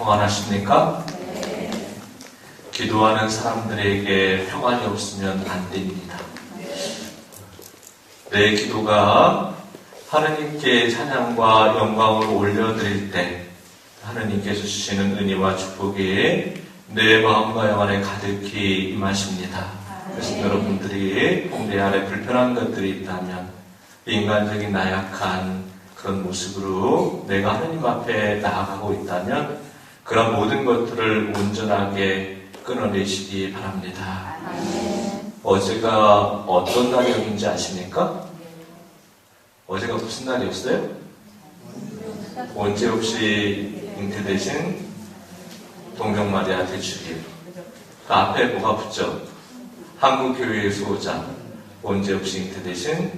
평안하십니까? 기도하는 사람들에게 평안이 없으면 안 됩니다. 내 기도가 하느님께 찬양과 영광을 올려드릴 때 하느님께서 주시는 은혜와 축복이 내 마음과 영안에 가득히 임하십니다. 그래서 여러분들이 내 안에 불편한 것들이 있다면 인간적인 나약한 그런 모습으로 내가 하느님 앞에 나아가고 있다면 그런 모든 것들을 온전하게 끊어내시기 바랍니다. 어제가 어떤 날이었는지 아십니까? 어제가 무슨 날이었어요? 원죄 없이 잉태되신 동정마리아 대축일. 그 앞에 뭐가 붙죠? 한국교회의 수호자, 원죄 없이 잉태되신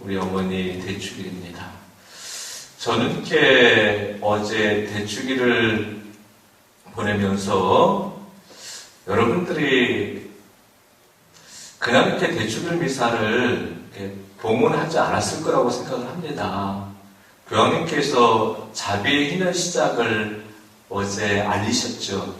우리 어머니 대축일입니다. 저는 이렇게 어제 대축일을 보내면서 여러분들이 그냥 이렇게 대축일 미사를 이렇게 봉헌하지 않았을 거라고 생각을 합니다. 교황님께서 자비의 희년 시작을 어제 알리셨죠.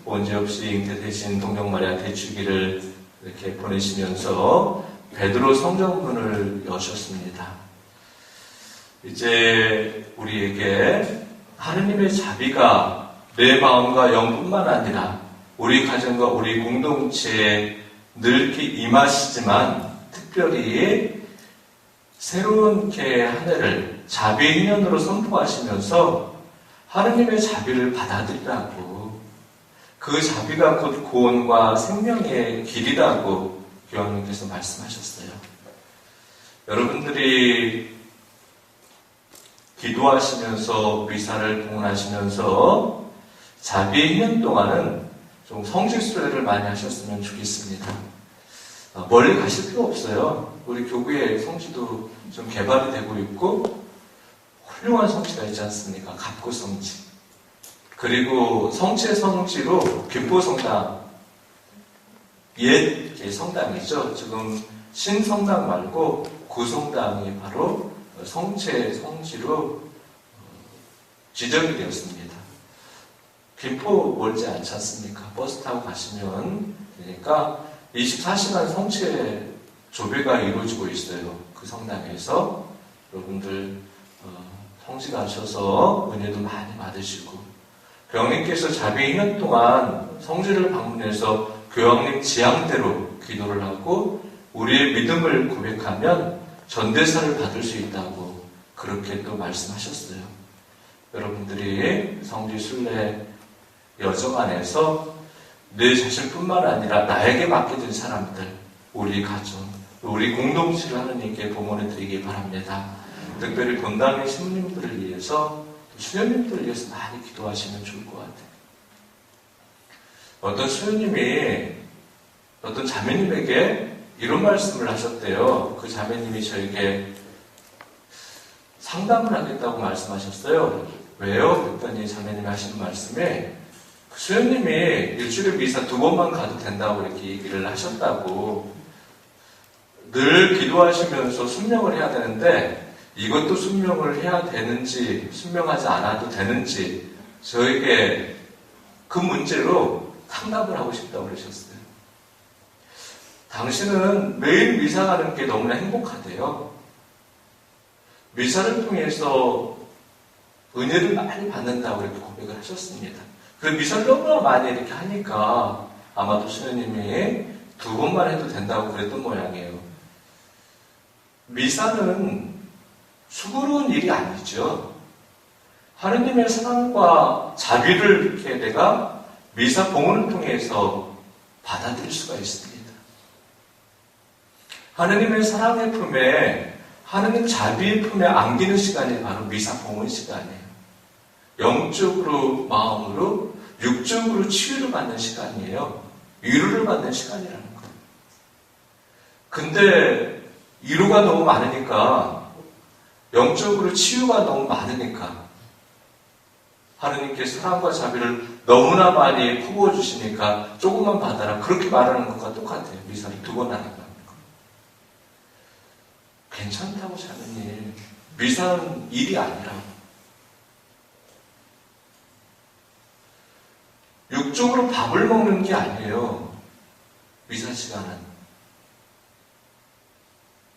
원죄 없이 잉태되신 동정마리아 대축일을 이렇게 보내시면서 베드로 성전문을 여셨습니다. 이제 우리에게 하느님의 자비가 내 마음과 영뿐만 아니라 우리 가정과 우리 공동체에 늘 이렇게 임하시지만 특별히 새로운 게 한 해를 자비의 희년으로 선포하시면서 하느님의 자비를 받아들이라고, 그 자비가 곧 구원과 생명의 길이라고 교황님께서 말씀하셨어요. 여러분들이 기도하시면서 미사를 봉헌하시면서 자비의 희년 동안은 좀 성지순례를 많이 하셨으면 좋겠습니다. 멀리 가실 필요 없어요. 우리 교구의 성지도 좀 개발이 되고 있고 훌륭한 성지가 있지 않습니까? 갑구성지. 그리고 성지의 성지로 김포성당, 옛 성당이죠. 지금 신성당 말고 구성당이 바로 성지의 성지로 지정이 되었습니다. 김포 멀지 않지 않습니까? 버스 타고 가시면 되니까 24시간 성체 조배가 이루어지고 있어요. 그 성당에서 여러분들 성지 가셔서 은혜도 많이 받으시고, 교황님께서 자비 2년 동안 성지를 방문해서 교황님 지향대로 기도를 하고 우리의 믿음을 고백하면 전대사를 받을 수 있다고 그렇게 또 말씀하셨어요. 여러분들이 성지 순례 여정 안에서 내 자신뿐만 아니라 나에게 맡겨진 사람들, 우리 가정, 우리 공동체를 하느님께 봉헌해 드리기 바랍니다. 특별히 본당의 신부님들을 위해서, 수녀님들을 위해서 많이 기도하시면 좋을 것 같아요. 어떤 수녀님이 어떤 자매님에게 이런 말씀을 하셨대요. 그 자매님이 저에게 상담을 하겠다고 말씀하셨어요. 왜요? 그랬더니 자매님이 하시는 말씀에 수녀님이 일주일에 미사 2번만 가도 된다고 이렇게 얘기를 하셨다고. 늘 기도하시면서 순명을 해야 되는데 이것도 순명을 해야 되는지 순명하지 않아도 되는지 저에게 그 문제로 상담을 하고 싶다고 그러셨어요. 당신은 매일 미사 가는 게 너무나 행복하대요. 미사를 통해서 은혜를 많이 받는다고 이렇게 고백을 하셨습니다. 그 미사를 너무나 많이 이렇게 하니까 아마도 수녀님이 2번만 해도 된다고 그랬던 모양이에요. 미사는 수고로운 일이 아니죠. 하느님의 사랑과 자비를 이렇게 내가 미사 봉헌을 통해서 받아들일 수가 있습니다. 하느님의 사랑의 품에, 하느님 자비의 품에 안기는 시간이 바로 미사 봉헌 시간이에요. 영적으로, 마음으로, 육적으로 치유를 받는 시간이에요. 위로를 받는 시간이라는 거예요. 근데 위로가 너무 많으니까, 영적으로 치유가 너무 많으니까 하느님께 사랑과 자비를 너무나 많이 퍼부어주시니까 조금만 받아라, 그렇게 말하는 것과 똑같아요. 미사를 2번 하는 거. 괜찮다고 자매님, 미사는 일이 아니라 육적으로 밥을 먹는 게 아니에요. 미사 시간은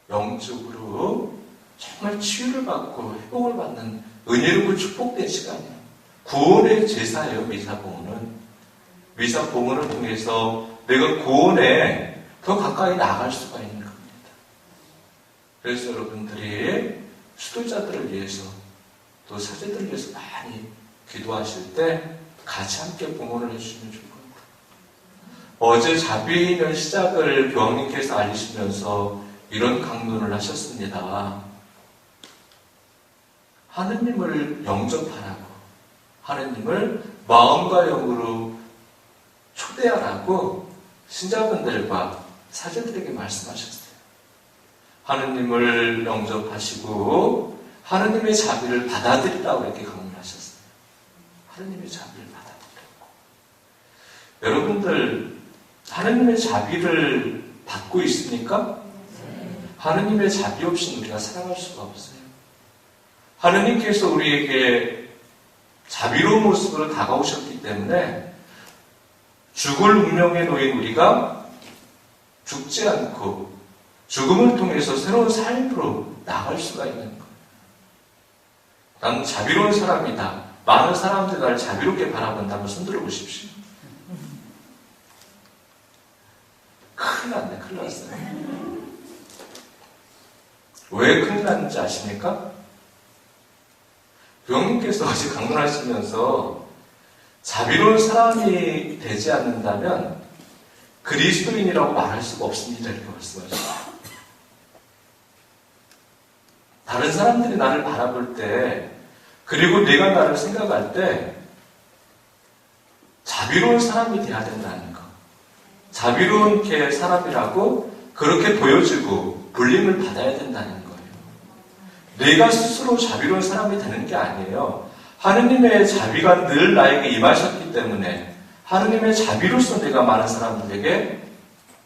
영적으로 정말 치유를 받고 회복을 받는 은혜롭고 축복된 시간이에요. 구원의 제사예요. 미사봉헌은. 미사봉헌을 통해서 내가 구원에 더 가까이 나아갈 수가 있는 겁니다. 그래서 여러분들이 수도자들을 위해서 또 사제들을 위해서 많이 기도하실 때 같이 함께 봉헌을 해주시면 좋을 겁니다. 어제 자비인연 시작을 교황님께서 알리시면서 이런 강론을 하셨습니다. 하느님을 영접하라고, 하느님을 마음과 영으로 초대하라고 신자분들과 사제들에게 말씀하셨어요. 하느님을 영접하시고 하느님의 자비를 받아들이라고 이렇게 강론하셨어요. 하느님의 자비를 받아들이라고. 여러분들 하느님의 자비를 받고 있습니까? 하느님의 자비 없이는 우리가 살아갈 수가 없어요. 하느님께서 우리에게 자비로운 모습으로 다가오셨기 때문에 죽을 운명에 놓인 우리가 죽지 않고 죽음을 통해서 새로운 삶으로 나갈 수가 있는 거예요. 나는 자비로운 사람이다. 많은 사람들이 나를 자비롭게 바라본다면 손들어 보십시오. 큰일 났네, 큰일 났어요. 왜 큰일 났는지 아십니까? 교황님께서 어제 강론하시면서 자비로운 사람이 되지 않는다면 그리스도인이라고 말할 수가 없습니다. 이렇게 말씀하셨어요. 다른 사람들이 나를 바라볼 때, 그리고 내가 나를 생각할 때 자비로운 사람이 돼야 된다는 거. 자비로운 사람이라고 그렇게 보여지고 불림을 받아야 된다는 거예요. 내가 스스로 자비로운 사람이 되는 게 아니에요. 하느님의 자비가 늘 나에게 임하셨기 때문에 하느님의 자비로서 내가 많은 사람들에게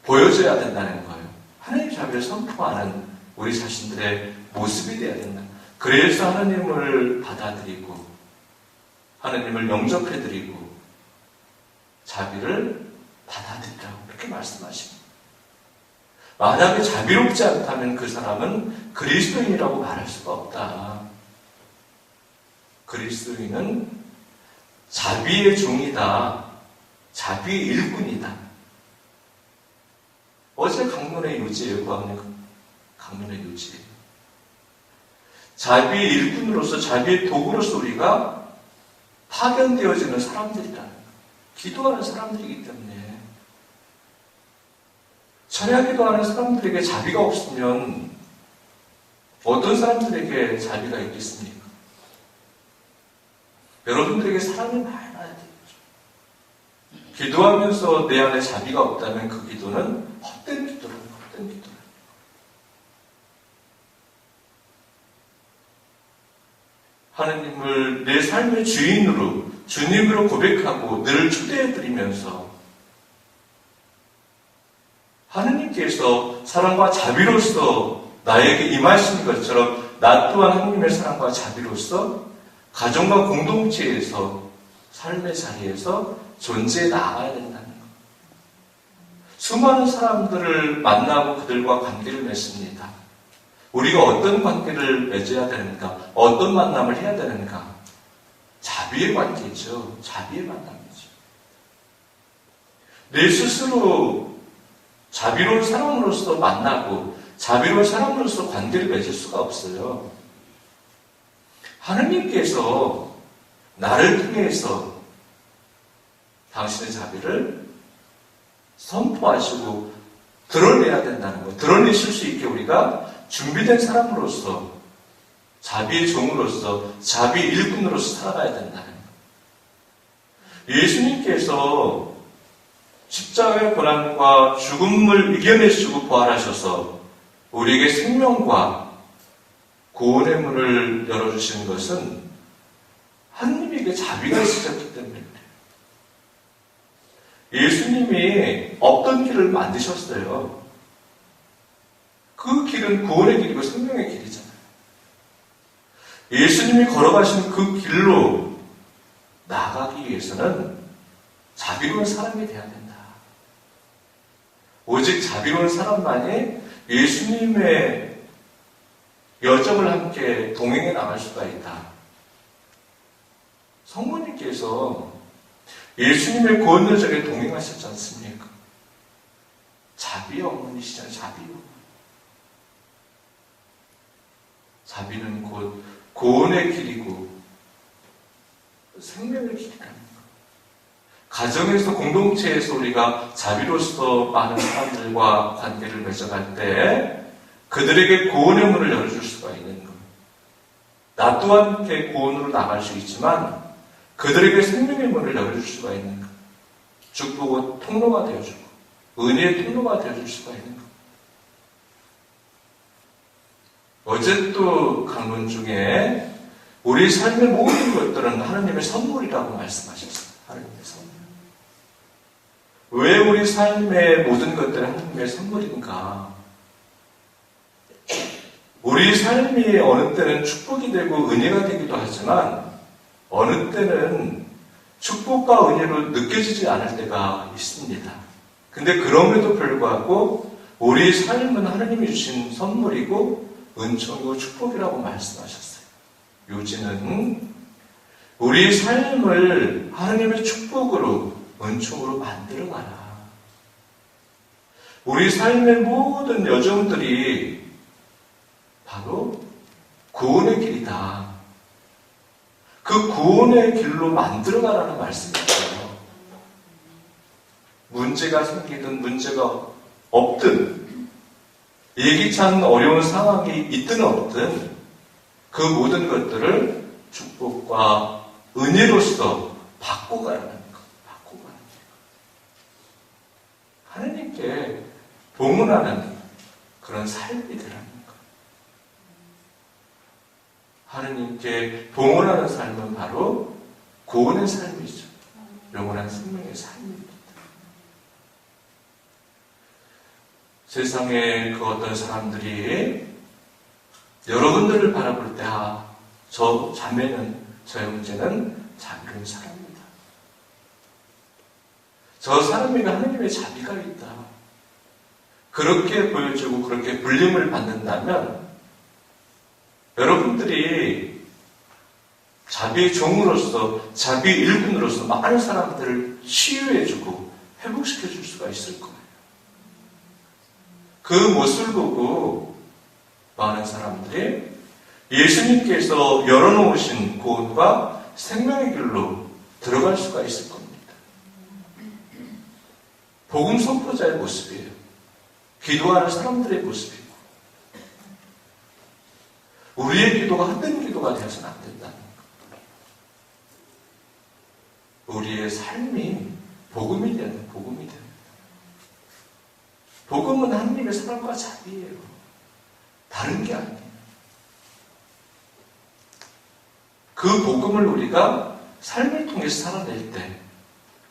보여줘야 된다는 거예요. 하느님의 자비를 선포하는 우리 자신들의 모습이 되어야 된다. 그래서 하느님을 받아들이고 하느님을 영접해드리고 자비를 받아들이라고 이렇게 말씀하십니다. 만약에 자비롭지 않다면 그 사람은 그리스도인이라고 말할 수가 없다. 그리스도인은 자비의 종이다. 자비의 일꾼이다. 어제 강론의 요지예요. 강론의 요지예요. 자비의 일꾼으로서 자비의 도구로서 우리가 파견되어지는 사람들이라는 거예요. 기도하는 사람들이기 때문에 찬양기도 하는 사람들에게 자비가 없으면 어떤 사람들에게 자비가 있겠습니까? 여러분들에게 사랑이 많아야 되겠죠. 기도하면서 내 안에 자비가 없다면 그 기도는 헛된 기도라는 거예요. 헛된 기도. 하느님을 내 삶의 주인으로, 주님으로 고백하고 늘 초대해드리면서 하느님께서 사랑과 자비로서 나에게 임하신 것처럼 나 또한 하느님의 사랑과 자비로서 가정과 공동체에서 삶의 자리에서 존재해 나가야 된다는 것. 수많은 사람들을 만나고 그들과 관계를 맺습니다. 우리가 어떤 관계를 맺어야 되는가? 어떤 만남을 해야 되는가? 자비의 관계죠. 자비의 만남이죠. 내 스스로 자비로운 사람으로서 만나고 자비로운 사람으로서 관계를 맺을 수가 없어요. 하느님께서 나를 통해서 당신의 자비를 선포하시고 드러내야 된다는 것. 드러내실 수 있게 우리가 준비된 사람으로서 자비의 종으로서 자비의 일꾼으로서 살아가야 된다는 것. 예수님께서 십자가의 고난과 죽음을 이겨내시고 부활하셔서 우리에게 생명과 구원의 문을 열어주시는 것은 하느님에게 자비가 있으셨기 때문입니다. 예수님이 없던 길을 만드셨어요. 그 길은 구원의 길이고 생명의 길이잖아요. 예수님이 걸어가신 그 길로 나아가기 위해서는 자비로운 사람이 돼야 된다. 오직 자비로운 사람만이 예수님의 여정을 함께 동행해 나갈 수가 있다. 성모님께서 예수님의 구원 여정에 동행하셨지 않습니까? 자비의 어머니시잖아요. 자비는 곧 구원의 길이고 생명의 길이라는 것. 가정에서, 공동체에서 우리가 자비로서 많은 사람들과 관계를 맺어갈 때 그들에게 구원의 문을 열어줄 수가 있는 것. 나 또한 이렇게 구원으로 나갈 수 있지만 그들에게 생명의 문을 열어줄 수가 있는 것. 축복의 통로가 되어주고 은혜의 통로가 되어줄 수가 있는 것. 어제 또 강론 중에 우리 삶의 모든 것들은 하나님의 선물이라고 말씀하셨어요. 하나님의 선물. 왜 우리 삶의 모든 것들은 하나님의 선물인가? 우리 삶이 어느 때는 축복이 되고 은혜가 되기도 하지만 어느 때는 축복과 은혜로 느껴지지 않을 때가 있습니다. 근데 그럼에도 불구하고 우리 삶은 하나님이 주신 선물이고 은총이고 축복이라고 말씀하셨어요. 요지는 우리 삶을 하나님의 축복으로 은총으로 만들어가라. 우리 삶의 모든 여정들이 바로 구원의 길이다. 그 구원의 길로 만들어가라는 말씀이었어요. 문제가 생기든 문제가 없든 예기치 않은 어려운 상황이 있든 없든 그 모든 것들을 축복과 은혜로서 바꿔가라는 것. 하나님께 봉헌하는 그런 삶이 되라는 것. 하나님께 봉헌하는 삶은 바로 구원의 삶이죠. 영원한 생명의 삶입니다. 세상에 그 어떤 사람들이 여러분들을 바라볼 때 저 자매는, 저 형제는 자비로운 사람입니다. 저 사람에게 하나님의 자비가 있다. 그렇게 보여주고 그렇게 불림을 받는다면 여러분들이 자비의 종으로서, 자비의 일꾼으로서 많은 사람들을 치유해주고 회복시켜줄 수가 있을 거예요. 그 모습을 보고 많은 사람들이 예수님께서 열어놓으신 구원과 생명의 길로 들어갈 수가 있을 겁니다. 복음 선포자의 모습이에요. 기도하는 사람들의 모습이고 우리의 기도가 헛된 기도가 되어서는 안 된다는 것. 우리의 삶이 복음이 되는 복음이 됩니다. 복음은 하나님의 사랑과 자비예요. 다른 게 아니에요. 그 복음을 우리가 삶을 통해서 살아낼 때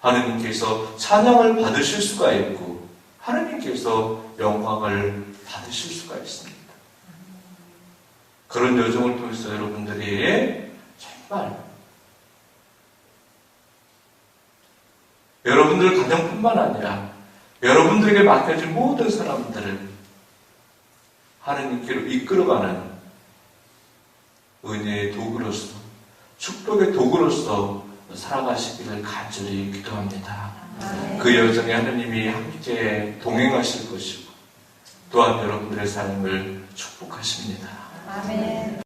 하나님께서 찬양을 받으실 수가 있고 하나님께서 영광을 받으실 수가 있습니다. 그런 여정을 통해서 여러분들이 정말 여러분들 가정뿐만 아니라 여러분들에게 맡겨진 모든 사람들을 하나님께로 이끌어가는 은혜의 도구로서 축복의 도구로서 살아가시기를 간절히 기도합니다. 그 여정에 하나님이 함께 동행하실 것이고 또한 여러분들의 삶을 축복하십니다. 아멘.